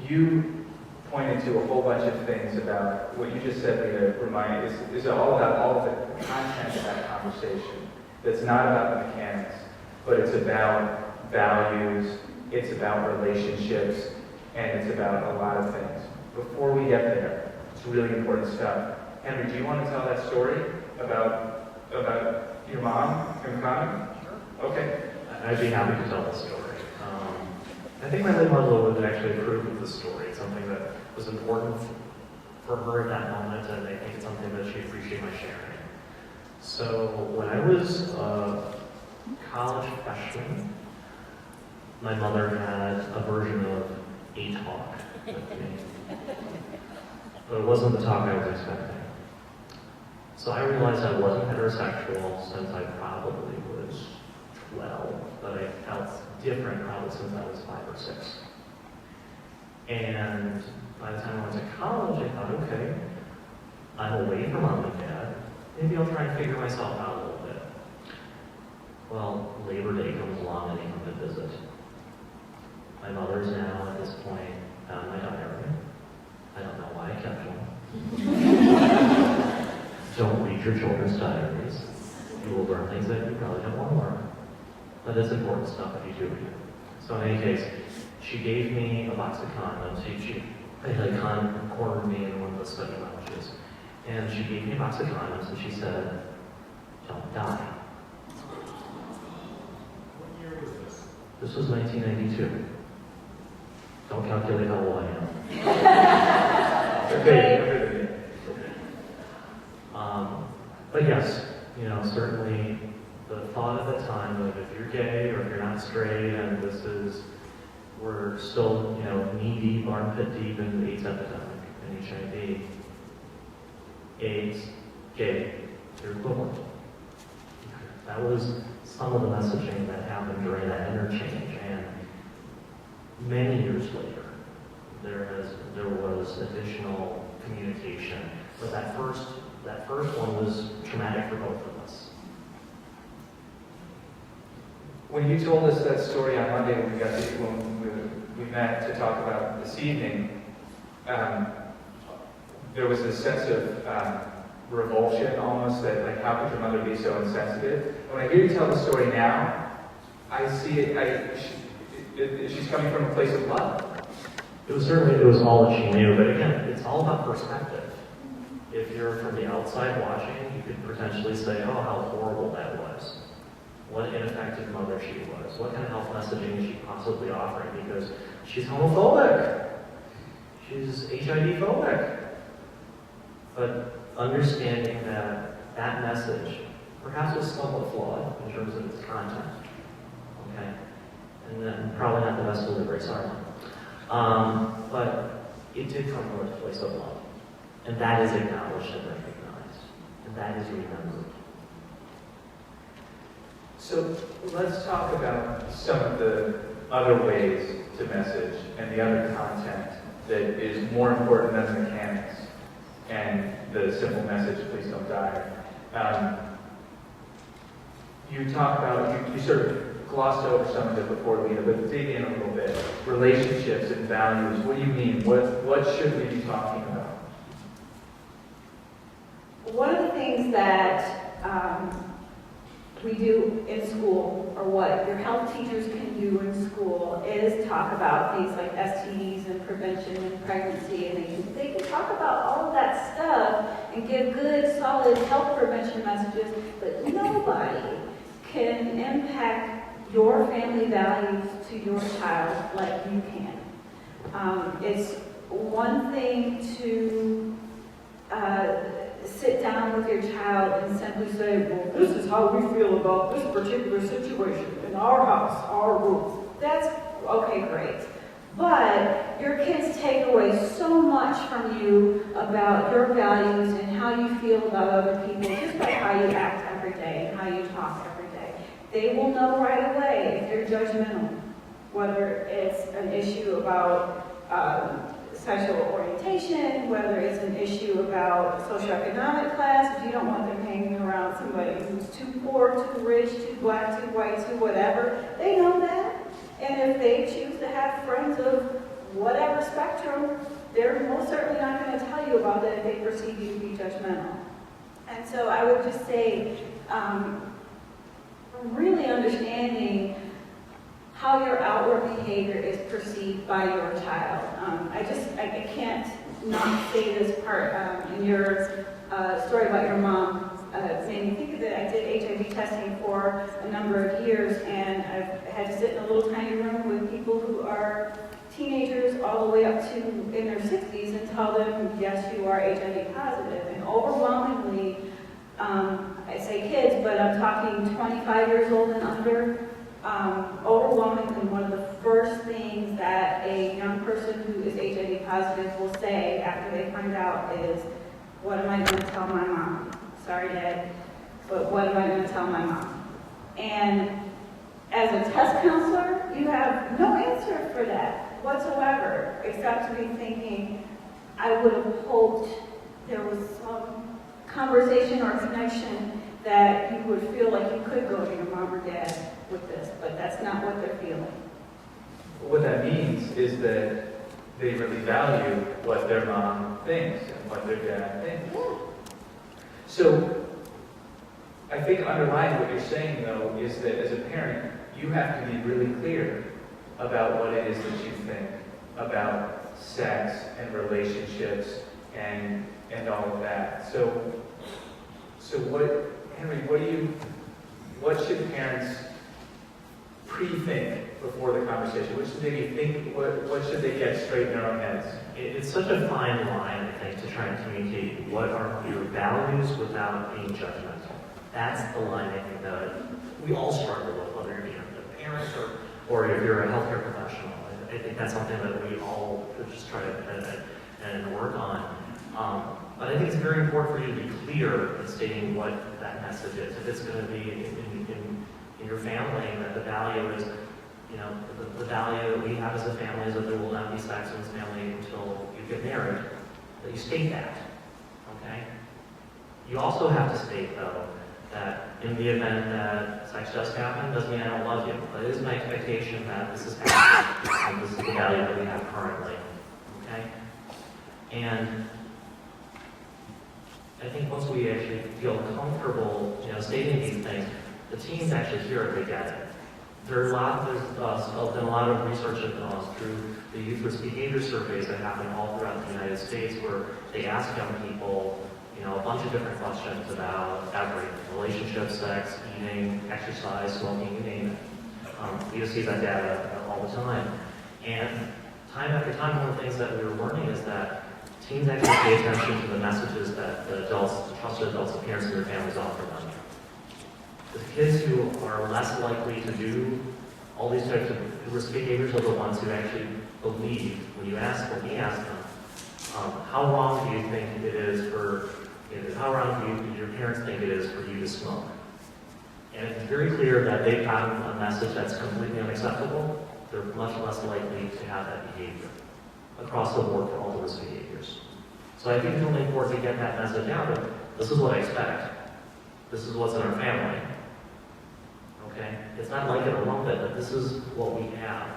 You pointed to a whole bunch of things about what you just said, Lita, is all about all of the content of that conversation. That's not about the mechanics, but it's about values, it's about relationships, and it's about a lot of things. Before we get there, it's really important stuff. Henry, do you want to tell that story about your mom and Connie? Sure. Okay. I'd be happy to tell the story. I think my late mother would actually approve of the story. It's something that was important for her at that moment, and I think it's something that she'd appreciate my sharing. So when I was a college freshman, my mother had a version of a talk with me. But it wasn't the talk I was expecting. So I realized I wasn't heterosexual since I probably was 12, but I felt different probably since I was 5 or 6. And by the time I went to college, I thought, okay, I'm away from mom and dad. Maybe I'll try and figure myself out a little bit. Well, Labor Day comes along and they come to visit. My mother's now, at this point, found my diary. I don't know why I kept one. Don't read your children's diaries. You will learn things that you probably don't want to learn. But it's important stuff if you do read it. So in any case, she gave me a box of condoms. She had cornered me in one of the study lounges. And she gave me a box of condoms and she said, don't die. What year was this? This was 1992. Don't calculate how old I am. Okay. But yes, certainly the thought at the time of if you're gay or if you're not straight, and we're still, knee deep, armpit deep in the AIDS epidemic and HIV. AIDS, gay, they're equivalent. That was some of the messaging that happened during that interchange, and many years later, there was additional communication, but that first one was traumatic for both of us. When you told us that story on Monday when we met to talk about this evening, there was a sense of revulsion almost, that like, how could your mother be so insensitive? When I hear you tell the story now, I see it, she's coming from a place of love. It was all that she knew, but again, it's all about perspective. If you're from the outside watching, you could potentially say, oh, how horrible that was. What ineffective mother she was. What kind of health messaging is she possibly offering? Because she's homophobic. She's HIV phobic. But understanding that message perhaps was somewhat flawed in terms of its content. Okay? And then probably not the best delivery, sorry. But it did come from a place of love. And that is acknowledged and recognized. And that is remembered. So let's talk about some of the other ways to message and the other content that is more important than the mechanics and the simple message, please don't die. You talk about, you sort of glossed over some of it before, Lita, but dig in a little bit. Relationships and values, what do you mean? What should we be talking about? One of the things that we do in school, or what your health teachers can do in school, is talk about things like STDs and prevention and pregnancy, and they can talk about all of that stuff and give good, solid health prevention messages, but nobody can impact your family values to your child like you can. It's one thing to sit down with your child and simply say, well, this is how we feel about this particular situation in our house, our rules. That's okay, great. But your kids take away so much from you about your values and how you feel about other people just by how you act every day and how you talk every day. They will know right away if you're judgmental, whether it's an issue about sexual orientation, whether it's an issue about socioeconomic class, if you don't want them hanging around somebody who's too poor, too rich, too black, too white, too whatever, they know that. And if they choose to have friends of whatever spectrum, certainly not going to tell you about that if they perceive you to be judgmental. And so I would just say, really understanding how your outward behavior is perceived by your child. I can't not say this part in your story about your mom. Made me think of it. I did HIV testing for a number of years, and I've had to sit in a little tiny room with people who are teenagers all the way up to in their 60s and tell them, yes, you are HIV positive. And overwhelmingly, I say kids, but I'm talking 25 years old and under. Overwhelmingly, one of the first things that a young person who is HIV positive will say after they find out is, what am I going to tell my mom? Sorry, Dad, but what am I going to tell my mom? And as a test counselor, you have no answer for that whatsoever, except to be thinking, I would have hoped there was some conversation or connection that you would feel like you could go to your mom or dad with this, but that's not what they're feeling. What that means is that they really value what their mom thinks and what their dad thinks. So, I think underlying what you're saying, though, is that as a parent, you have to be really clear about what it is that you think about sex and relationships and all of that. So what, Henry, what should parents pre-think before the conversation? What should they think? What should they get straight in their own heads? It's such a fine line, I think, to try and communicate what are your values without being judgmental. That's the line I think that we all struggle with, whether you're a parent or if you're a healthcare professional. I think that's something that we all should just try to and work on. But I think it's very important for you to be clear in stating what that message is. If it's going to be in your family, that the value is, the value that we have as a family is that there will not be sex in this family until you get married, that you state that, okay? You also have to state, though, that in the event that sex does happen, doesn't mean I don't love you, but it is my expectation that this is happening, and this is the value that we have currently, okay? And I think once we actually feel comfortable, stating these things, the teens actually hear it, they get it. There's been a lot of research through the youth risk behavior surveys that happen all throughout the United States, where they ask young people, a bunch of different questions about everything: relationships, sex, eating, exercise, smoking, you name it. We just see that data all the time. And time after time, one of the things that we were learning is that teens actually pay attention to the messages that the trusted adults, the parents, and their families offer them. The kids who are less likely to do all these types of risk behaviors are the ones who actually believe, when we ask them, how wrong do you think it is how wrong do your parents think it is for you to smoke? And if it's very clear that they've gotten a message that's completely unacceptable, they're much less likely to have that behavior across the board for all the risk behaviors. So I think it's really important to get that message out of, this is what I expect. This is what's in our family. Okay? It's not like it or lump it, but this is what we have.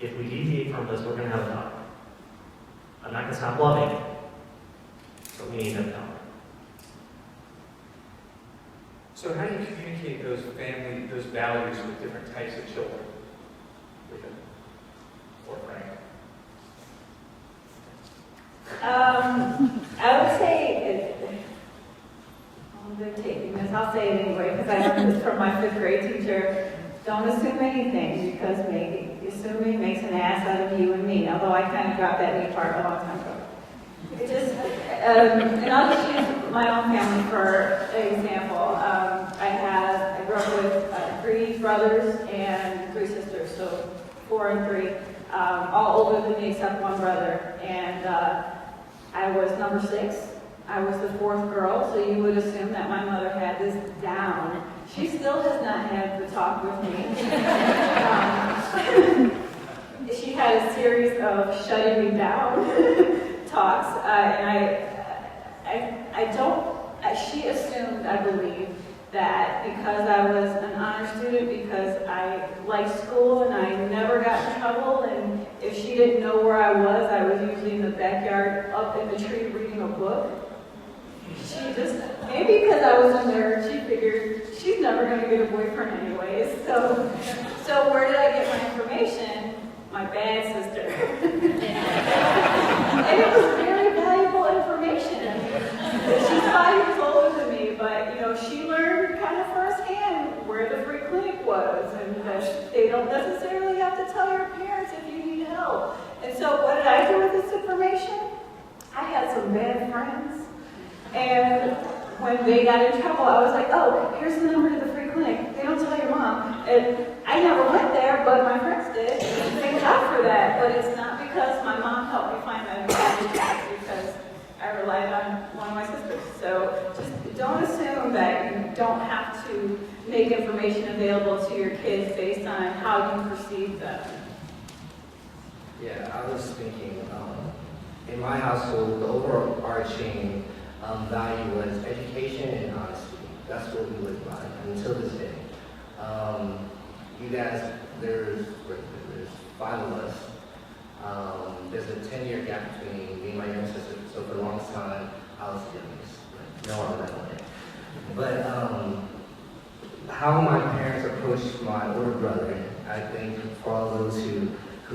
If we deviate from this, we're going to have enough. I'm not going to stop loving, but we need to know. So how do you communicate those values with different types of children? Lita or Frank? I would say, I'm taking this, I'll say it anyway, because I learned this from my 5th grade teacher. Don't assume anything, because maybe assuming makes an ass out of you and me, although I kind of dropped that me part a long time ago. It just, and I'll just use my own family for example. I grew up with 3 brothers and 3 sisters, so 4 and 3, all older than me except 1 brother. And I was number 6. I was the 4th girl, so you would assume that my mother had this down. She still has not had the talk with me. She had a series of shutting me down talks, and she assumed, I believe, that because I was an honor student, because I liked school and I never got in trouble, and if she didn't know where I backyard up in the tree reading a book. She just, maybe because I was a nerd, she figured she's never going to get a boyfriend anyways. So where did I get my information? My bad sister. And it was very valuable information. She's 5 years older than me, but she learned kind of firsthand where the free clinic was, and that they don't necessarily have to tell your parents if you need help. And so what did I do with this information? I had some bad friends. And when they got in trouble, I was like, oh, here's the number to the free clinic. They don't tell your mom. And I never went there, but my friends did. Thank God for that. But it's not because my mom helped me find that information. It's because I relied on one of my sisters. So just don't assume that you don't have to make information available to your kids based on how you perceive them. Yeah, I was thinking, in my household, the overarching value was education and honesty. That's what we lived by until this day. You guys, there's 5 of us. There's a 10-year gap between me and my younger sister, so for the longest time, I was the youngest. No one that way. But how my parents approached my older brother, I think for all those who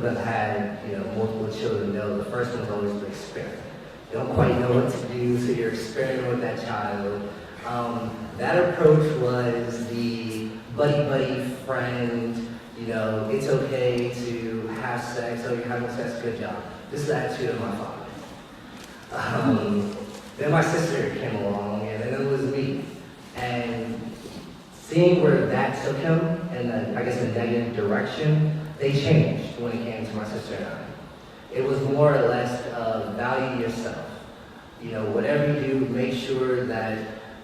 have had multiple children know the first one's always to experiment. You don't quite know what to do, so you're experimenting with that child. That approach was the buddy friend, it's okay to have sex, oh, you're having sex, good job. This is the attitude of my father. Then my sister came along, and then it was me. And seeing where that took him in, I guess, a negative direction, they changed when it came to my sister and I. It was more or less value yourself. Whatever you do, make sure that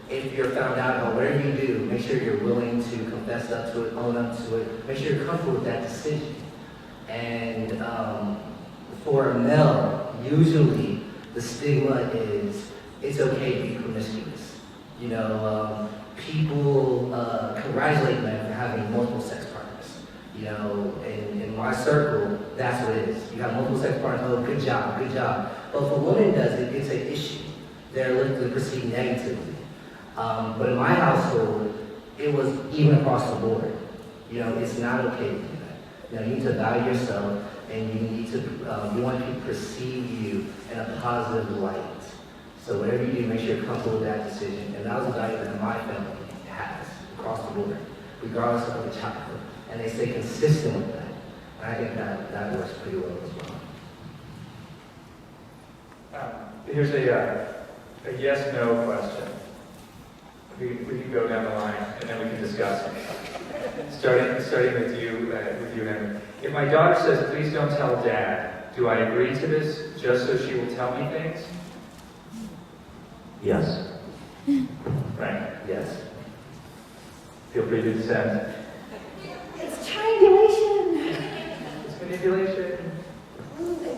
if you're found out about whatever you do, make sure you're willing to confess up to it, own up to it, make sure you're comfortable with that decision. And for a male, usually the stigma is it's okay to be promiscuous. People congratulate men for having multiple sex partners. In my circle, that's what it is. You have multiple sex partners, oh, good job, good job. But if a woman does it, it's an issue. They're looked to perceived negatively. But in my household, it was even across the board. It's not okay to do that. You need to value yourself, and you need to, you want people to perceive you in a positive light. So whatever you do, make sure you're comfortable with that decision. And that was a value that my family has across the board, regardless of the childhood. And they stay consistent with that. And I think that works pretty well as well. Here's a yes/no question. We can go down the line and then we can discuss it. Starting with you, Henry. If my daughter says, "Please don't tell Dad," do I agree to this just so she will tell me things? Yes. Frank? Yes. Feel free to dissent. It's triangulation. It's manipulation.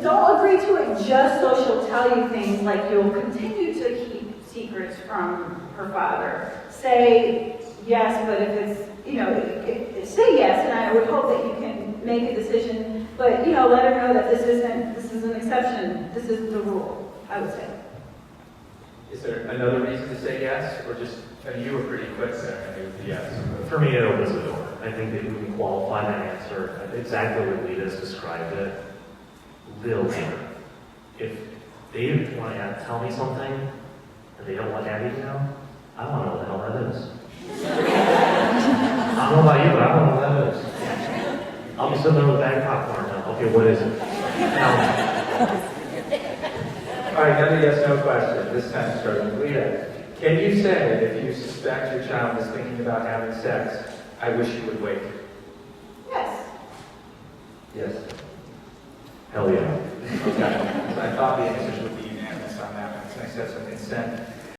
Don't agree to it just so she'll tell you things like you'll continue to keep secrets from her father. Say yes, but if it's, say yes, and I would hope that you can make a decision, but let her know that this is an exception, this isn't the rule, I would say. Is there another reason to say yes, or just, you were pretty quick there, and it was yes. For me, it opens the door. I think that we can qualify that answer exactly what Lita's described it. They'll answer. If they want to tell me something, and they don't want Abby to know, I don't know what the hell that is. I don't know about you, but I don't know what that is. I'll be sitting there with a bag of popcorn now. Okay, what is it? All right, another yes/no question. This time starting with Lita. Can you say if you suspect your child is thinking about having sex, "I wish you would wait"? Yes. Yes. Hell yeah. Okay. So I thought the answers would be unanimous on that one. It's nice to have some consent.